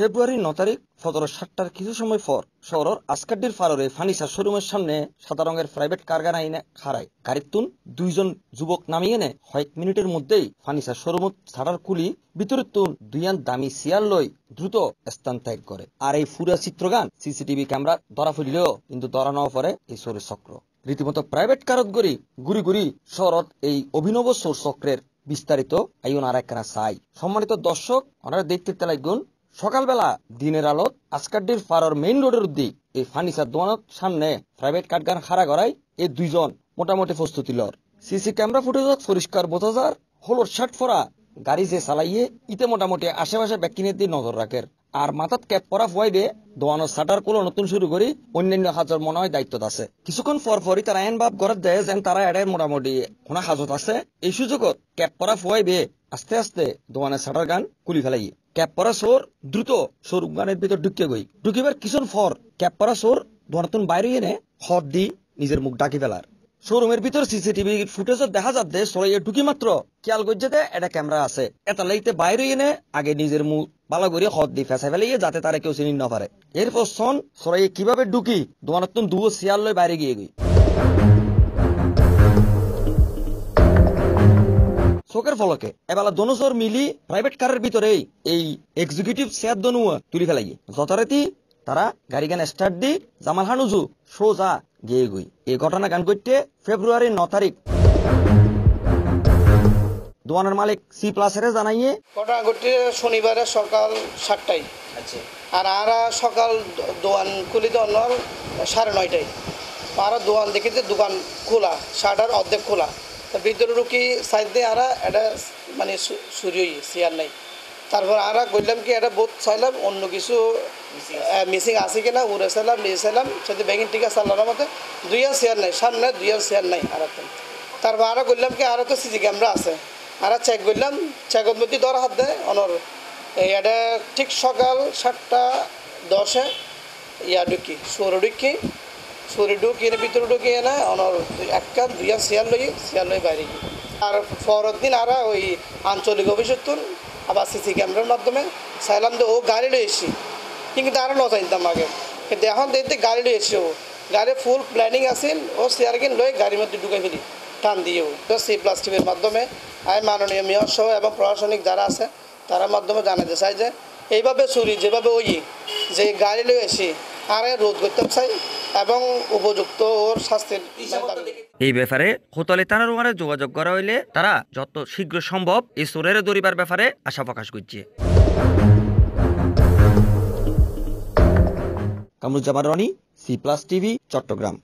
ফেব্রুয়ারির 9 তারিখ ফজর 7টার কিছু সময় পর শহরের আসকাড্ডির ফাররে ফার্নিচার শোরুমের সামনে সাদা রঙের প্রাইভেট কারখানা আইনে খাড়ায় গাড়ির তুন দুইজন যুবক নামিয়ে এনে কয়েক মিনিটের মধ্যেই ফার্নিচার শোরুমত ছাড়ার কুলি ভিতরের তুন দুইয়ান দামি চেয়ার লই দ্রুত স্থান ত্যাগ করে। আর এই পুরা চিত্রগান সিসিটিভি ক্যামেরা ধরা ফেললেও কিন্তু ধরা নেওয়া পরে এই চোরের চক্র রীতিমতো প্রাইভেট কারত গড়ি গুড়ি গুড়ি শহরত এই অভিনব চোর চক্রের বিস্তারিত আইন আর একখানা চাই। সম্মানিত দর্শক, ওনারা দেখতে লাগুন সকালবেলা দিনের আলোত আসকাড্ডির ফারর মেইন রোডের উদ্দিক এই ফার্নিচার দোকানের সামনে প্রাইভেট কারখানা খাড়া করায় এই দুইজন মোটামুটি প্রস্তুতি লর। সিসি ক্যামেরা ফুটেজত পরিষ্কার বোঝা যার হলোর শার্ট ফরা গাড়ি যে চালাইয়ে ইতে মোটামুটি আশেপাশে ব্যাকিনের দিয়ে নজর রাখের। আর মাথাত ক্যাপ পরা ফুয়াইবে দোয়ানোর শাটার কোলো নতুন শুরু করি অন্যান্য হাজার মনে হয় দায়িত্ব আছে। কিছুক্ষণ পরপরই তারা এন ভাব ঘরের দেয় যেন তারা এটাই মোটামুটি কোন হাজত আছে। এই সুযোগত ক্যাপ পরা ফুয়াইবে আস্তে আস্তে দোয়ানের শাটার গান খুলি ফেলাই। ক্যাপ পরা চোর দ্রুত শোরুম গানের ভিতর ঢুকিবার কিছুক্ষণ পর ক্যাপ পরা চোর দোয়ানতুন বাইরে এনে হদ দি নিজের মুখ ডাকি ফেলার। শোরুমের ভিতর সিসিটিভি ফুটেজত দেখা যাচ্ছে সরাইয়ে ঢুকি মাত্র খেয়াল করছে যে এটা ক্যামেরা আছে, এটা লাইতে বাইরে এনে আগে নিজের মুখ বালা করে হদ দিয়ে ফেঁসা ফেলাইয়ে যাতে তারা কেউ চিনি না পারে। এরপর সন সরাইয়ে কিভাবে ঢুকি দোয়ানতুন দুও চেয়ার লই বাইরে গিয়ে চোখের ফলকে এবেলা দনোজোর মিলি প্রাইভেট কারের ভিতরেই এই এক্সিকিউটিভ চেয়ার দনুয়া তুলি ফেলাই। যথারীতি তারা গাড়ি গান স্টার্ট দি জামাল হানুজু সোজা গিয়ে গই। এই ঘটনা গান করতে ফেব্রুয়ারির 9 তারিখ দোয়ানের মালিক সি প্লাসের জানাইয়ে ঘটনা ঘটে শনিবারে সকাল 7টায়। আর আরা সকাল দোয়ান খুলি দেওয়ার 9:30টায় আর দোয়ান দেখিতে দোকান খোলা, শাটার অর্ধেক খোলা। ভিতরে ঢুকি সাইড দিয়ে আরা এটা মানে সুরিই চেয়ার নাই। তারপর আরা বললাম কি এটা বোধ চাইলাম অন্য কিছু মিসিং আছে কিনা উড়ে চাইলাম নিয়ে চাইলাম সেটা ব্যাগিং টিকা চালানোর মধ্যে দুইয়া চেয়ার নাই, সামনে দুইয়া চেয়ার নাই। আর তারপর আরা বললাম কি আরও তো সিসি ক্যামেরা আছে, আরা চেক করলাম, চেকের মধ্যে ধরা হাত দেয় অনর এটা ঠিক সকাল 7:10 ঢুকি সরে ঢুকি এনে ভিতরে ঢুকি এনে অনর একটা দুইয়া চেয়ার লই বাইরে গিয়ে। আর পরের দিন আরা ওই আঞ্চলিক অফিসের আবার সিসি ক্যামেরার মাধ্যমে চাইলাম যে ও গাড়ি লই এসি, কিন্তু আরও ন চাইতাম আগে, কিন্তু এখন দেখতে গাড়ি লই এসি। ও গাড়ি ফুল প্ল্যানিং আছিল, ও চেয়ার কিন লই গাড়ির মধ্যে ঢুকাই ফেলি টান দিয়েও। তো সি প্লাস টিভির মাধ্যমে আমি মাননীয় মেয়র সহ এবং প্রশাসনিক যারা আছে তার মাধ্যমে জানাতে চাই যে এইভাবে চুরি যেভাবে ওই যে গাড়ি লই এসি আর রোধ করতে চাই এবং উপযুক্ত ওর শাস্তির। এই ব্যাপারে হোতলে থানার ওখানে যোগাযোগ করা হইলে তারা যত শীঘ্র সম্ভব এই চোরের ধরিবার ব্যাপারে আশা প্রকাশ করছে। Kamruzzaman Roni, C plus TV, Chittagong.